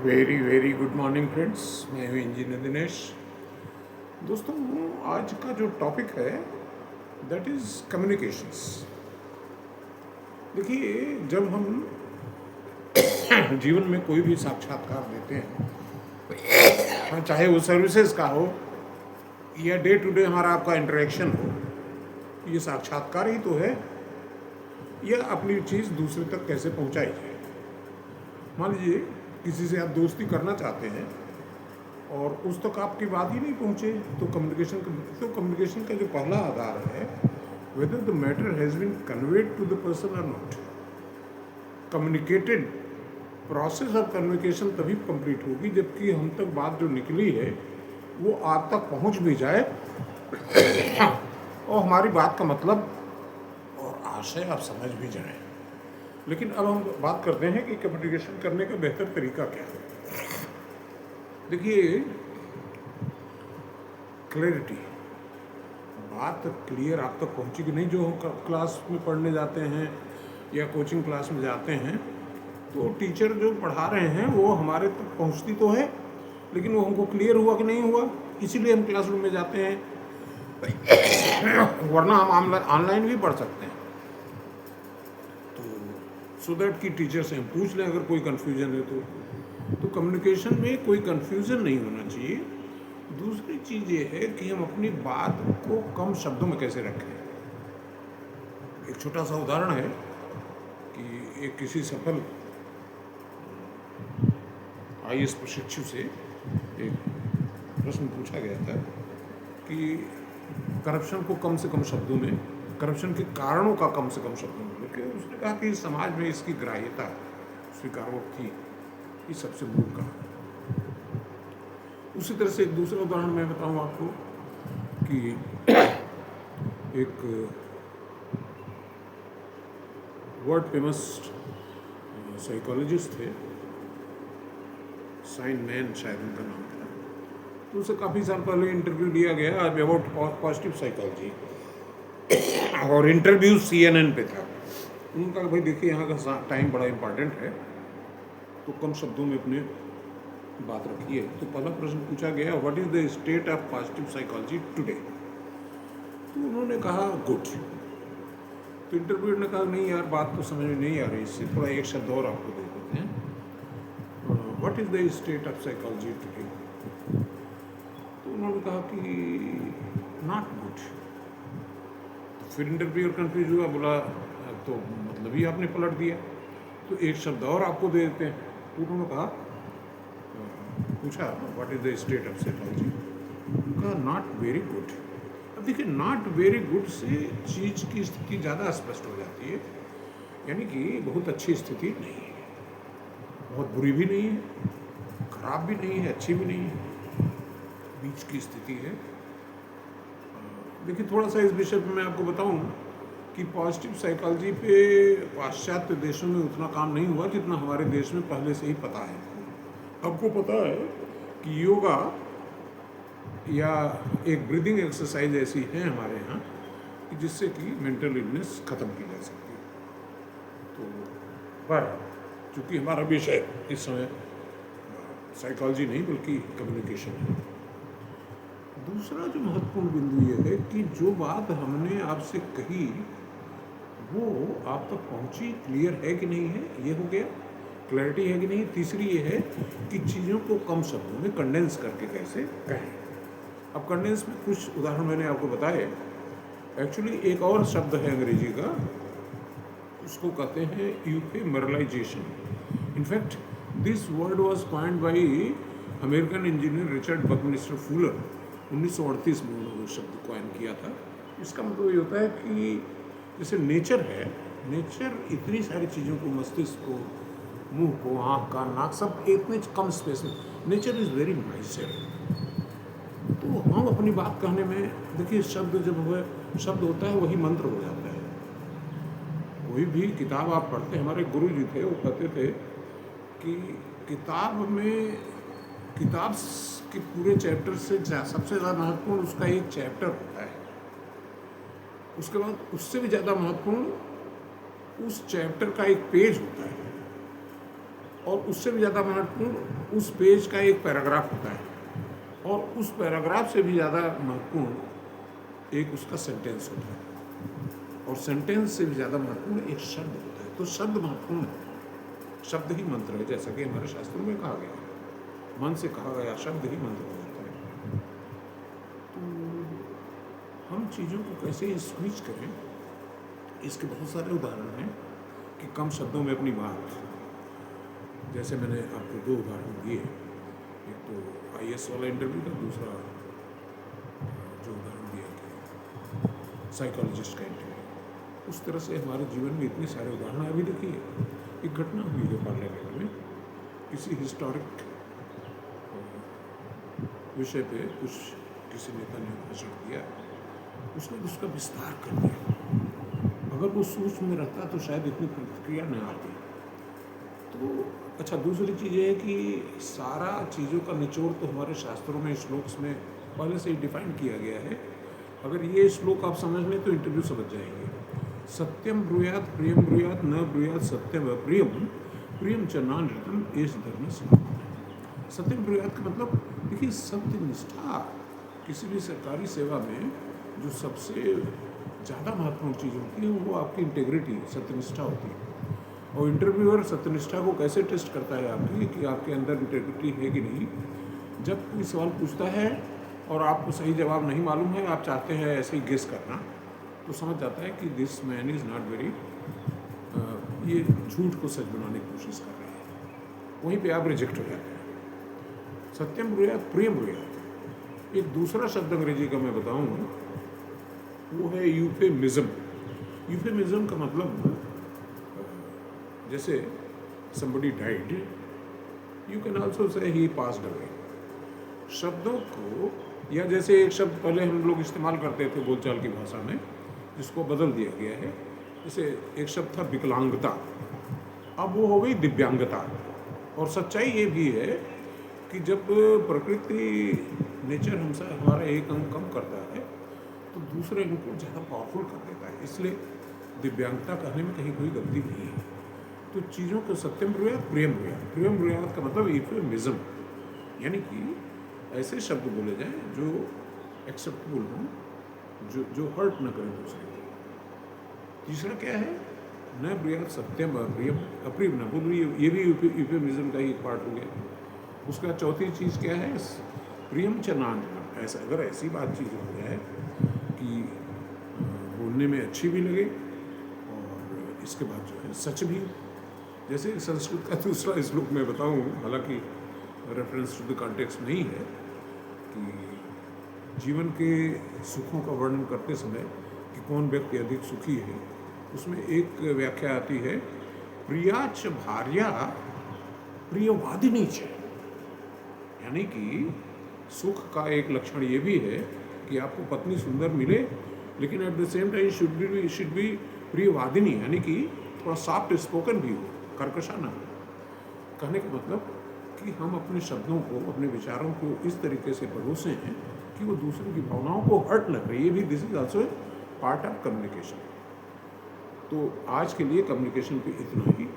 Very very good morning friends. मैं हूँ engineer Dinesh. दोस्तों, आज का जो टॉपिक है दैट इज़ कम्युनिकेशंस। देखिए, जब हम जीवन में कोई भी साक्षात्कार देते हैं, चाहे वो सर्विसेज का हो या डे टू डे हमारा आपका इंटरेक्शन हो, ये साक्षात्कार ही तो है। या अपनी चीज़ दूसरे तक कैसे पहुंचाई जाए। मान लीजिए किसी से आप दोस्ती करना चाहते हैं और उस तक आपकी बात ही नहीं पहुंचे, तो कम्युनिकेशन का जो पहला आधार है, whether the matter has been conveyed to the person और not. Communicated process of communication तभी कंप्लीट होगी जबकि हम तक बात जो निकली है वो आप तक पहुंच भी जाए और हमारी बात का मतलब और आशय आप समझ भी जाएं। लेकिन अब हम बात करते हैं कि कम्युनिकेशन करने का बेहतर तरीका क्या है। देखिए, क्लैरिटी, बात क्लियर आप तक पहुंची कि नहीं। जो हम क्लास में पढ़ने जाते हैं या कोचिंग क्लास में जाते हैं तो टीचर जो पढ़ा रहे हैं वो हमारे तक पहुंचती तो है, लेकिन वो हमको क्लियर हुआ कि नहीं हुआ, इसीलिए हम क्लासरूम में जाते हैं। वरना हम ऑनलाइन भी पढ़ सकते हैं, सो दैट कि टीचर से हम पूछ लें अगर कोई कन्फ्यूजन है तो कम्युनिकेशन में कोई कन्फ्यूजन नहीं होना चाहिए। दूसरी चीज़ ये है कि हम अपनी बात को कम शब्दों में कैसे रखें। एक छोटा सा उदाहरण है कि एक किसी सफल IAS प्रशिक्षु से एक प्रश्न पूछा गया था कि करप्शन को कम से कम शब्दों में, करप्शन के कारणों का कम से कम शब्दों में लेके उसने कहा कि समाज में इसकी ग्राह्यता स्वीकारोक्ति ये सबसे मूल कारण। उसी तरह से एक दूसरा उदाहरण मैं बताऊं आपको कि एक वर्ल्ड फेमस साइकोलॉजिस्ट थे, साइनमैन शायद उनका नाम था। तो उसे काफ़ी साल पहले इंटरव्यू लिया गया अबाउट पॉजिटिव साइकोलॉजी और इंटरव्यू CNN पे था। उन्होंने कहा भाई देखिए, यहाँ का टाइम बड़ा इम्पॉर्टेंट है तो कम शब्दों में अपने बात रखिए। तो पहला प्रश्न पूछा गया, what is the state of positive psychology today. तो उन्होंने कहा गुड। तो इंटरव्यूअर ने कहा नहीं यार, बात तो समझ में नहीं आ रही, इससे थोड़ा एक शब्द और आपको दे देते हैं, what is the state of psychology today. तो उन्होंने कहा कि नॉट गुड। तो फिर इंटरव्यूअर कंफ्यूज हुआ, बोला तो मतलब ही आपने पलट दिया, तो एक शब्द और आपको दे देते हैं। तो उन्होंने कहा, पूछा what is the state of psychology, कहा नॉट वेरी गुड। अब देखिए, नॉट वेरी गुड से चीज़ की स्थिति ज़्यादा स्पष्ट हो जाती है, यानी कि बहुत अच्छी स्थिति नहीं है, बहुत बुरी भी नहीं है, खराब भी नहीं है, अच्छी भी नहीं है, बीच की स्थिति है। देखिए, थोड़ा सा इस विषय पर मैं आपको बताऊं कि पॉजिटिव साइकोलॉजी पे पाश्चात्य देशों में उतना काम नहीं हुआ जितना हमारे देश में पहले से ही पता है। आपको पता है कि योगा या एक ब्रीदिंग एक्सरसाइज ऐसी है हमारे यहाँ कि जिससे कि मेंटल इलनेस ख़त्म की जा सकती है। तो पर चूँकि हमारा विषय इस समय साइकोलॉजी नहीं बल्कि कम्युनिकेशन है। दूसरा जो महत्वपूर्ण बिंदु ये है कि जो बात हमने आपसे कही वो आप तक पहुंची, क्लियर है कि नहीं है, ये हो गया, क्लैरिटी है कि नहीं। तीसरी ये है कि चीज़ों को कम शब्दों में कंडेंस करके कैसे कहें। अब कंडेंस में कुछ उदाहरण मैंने आपको बताए। एक्चुअली एक और शब्द है अंग्रेजी का, उसको कहते हैं ephemeralization. In fact this word was coined by American engineer Richard Buckminster Fuller. 1938 में उन्होंने शब्द कॉइन किया था। इसका मतलब ये होता है कि जैसे नेचर है, नेचर इतनी सारी चीज़ों को, मस्तिष्क को, मुंह को, आँख, कान, नाक, सब इतने कम स्पेस में, नेचर इज़ वेरी नाइसर। तो हम अपनी बात कहने में, देखिए शब्द जब हुए, शब्द होता है वही मंत्र हो जाता है। कोई भी किताब आप पढ़ते, हमारे गुरु जी थे, वो कहते थे कि किताब में, किताब के पूरे चैप्टर से सबसे ज़्यादा महत्वपूर्ण उसका एक चैप्टर होता है, उसके बाद उससे भी ज़्यादा महत्वपूर्ण उस चैप्टर का एक पेज होता है। और उससे भी ज़्यादा महत्वपूर्ण उस पेज का एक पैराग्राफ होता है, और उस पैराग्राफ से भी ज़्यादा महत्वपूर्ण एक उसका सेंटेंस होता है, और सेंटेंस से भी ज़्यादा महत्वपूर्ण एक शब्द होता है। तो शब्द महत्वपूर्ण है, शब्द ही मंत्र है, जैसा कि हमारे शास्त्रों में कहा गया है, मन से कहा गया शब्द ही मंत्र हो जाता है। तो हम चीज़ों को कैसे स्विच करें, इसके बहुत सारे उदाहरण हैं कि कम शब्दों में अपनी बात, जैसे मैंने आपको 2 उदाहरण दिए, एक तो IAS वाला इंटरव्यू का, दूसरा जो उदाहरण दिया कि साइकोलॉजिस्ट का इंटरव्यू। उस तरह से हमारे जीवन में इतने सारे उदाहरण। अभी देखिए, एक घटना हुई है पार्लियामेंट में, किसी हिस्टोरिक विषय पे किसी नेता ने भाषण दिया, उसने उसका विस्तार कर दिया। अगर वो सूक्ष्म में रहता तो शायद इतनी प्रतिक्रिया न आती। तो अच्छा, दूसरी चीज़ ये है कि सारा चीज़ों का निचोड़ तो हमारे शास्त्रों में, श्लोक में पहले से ही डिफाइन किया गया है। अगर ये श्लोक आप समझ लें तो इंटरव्यू समझ जाएंगे। सत्यम ब्रूयात प्रियम ब्रूयात न ब्रूयात सत्यम अप्रियम प्रियम च नानृतम एष धर्म सनातन। सत्यम ब्रूयात का मतलब देखिए, सत्य निष्ठा किसी भी सरकारी सेवा में जो सबसे ज़्यादा महत्वपूर्ण चीज़ होती है वो आपकी इंटेग्रिटी, सत्यनिष्ठा होती है। और इंटरव्यूअर सत्यनिष्ठा को कैसे टेस्ट करता है आपकी, कि आपके अंदर इंटेग्रिटी है कि नहीं। जब कोई सवाल पूछता है और आपको सही जवाब नहीं मालूम है, आप चाहते हैं ऐसे ही गेस करना, तो समझ जाता है कि this man is not very, ये झूठ को सच बनाने की कोशिश कर रहे हैं। वहीं पे आप रिजेक्ट हो जाते हैं। सत्यम ब्रूयात प्रियम ब्रूयात। एक दूसरा शब्द अंग्रेजी का मैं बताऊँ, वो है यूफेमिज्म। यूफेमिज्म का मतलब, जैसे somebody died, you can also say he passed away। शब्दों को, या जैसे एक शब्द पहले हम लोग इस्तेमाल करते थे बोलचाल की भाषा में, जिसको बदल दिया गया है, जैसे एक शब्द था विकलांगता, अब वो हो गई दिव्यांगता। और सच्चाई ये भी है कि जब प्रकृति, नेचर हमसे हमारा एक अंग कम करता है तो दूसरे अंग को ज़्यादा पावरफुल कर देता है, इसलिए दिव्यांगता कहने में कहीं कोई गलती नहीं है। तो चीज़ों को सत्यम ब्रूयात प्रियम ब्रूयात। प्रियम ब्रूयात का मतलब यूफेमिज्म, यानी कि ऐसे शब्द बोले जाएं जो एक्सेप्टेबल हों, जो हर्ट न करें दूसरे को। तीसरा क्या है, न ब्रूयात सत्यम अप्रियम, अप्रियम न बोल, ये भी यूफेमिज्म का ही एक पार्ट हो गया। उसका चौथी चीज़ क्या है, प्रियम च नानृतम। ऐसा अगर ऐसी बातचीत हो जाए कि बोलने में अच्छी भी लगे और इसके बाद जो है सच भी। जैसे संस्कृत का दूसरा श्लोक मैं बताऊँ, हालांकि रेफरेंस टू द कॉन्टेक्स्ट नहीं है, कि जीवन के सुखों का वर्णन करते समय कि कौन व्यक्ति अधिक सुखी है, उसमें एक व्याख्या आती है, प्रियाच भार्या प्रियवादिनी च। यानी कि सुख का एक लक्षण ये भी है कि आपको पत्नी सुंदर मिले, लेकिन at the same time should be प्रियवादिनी, यानी कि थोड़ा सॉफ्ट स्पोकन भी हो, कर्कशा ना हो। कहने का मतलब कि हम अपने शब्दों को, अपने विचारों को इस तरीके से परोसें हैं कि वो दूसरे की भावनाओं को हर्ट न करे। ये भी this is also part of communication. तो आज के लिए कम्युनिकेशन पे इतना ही।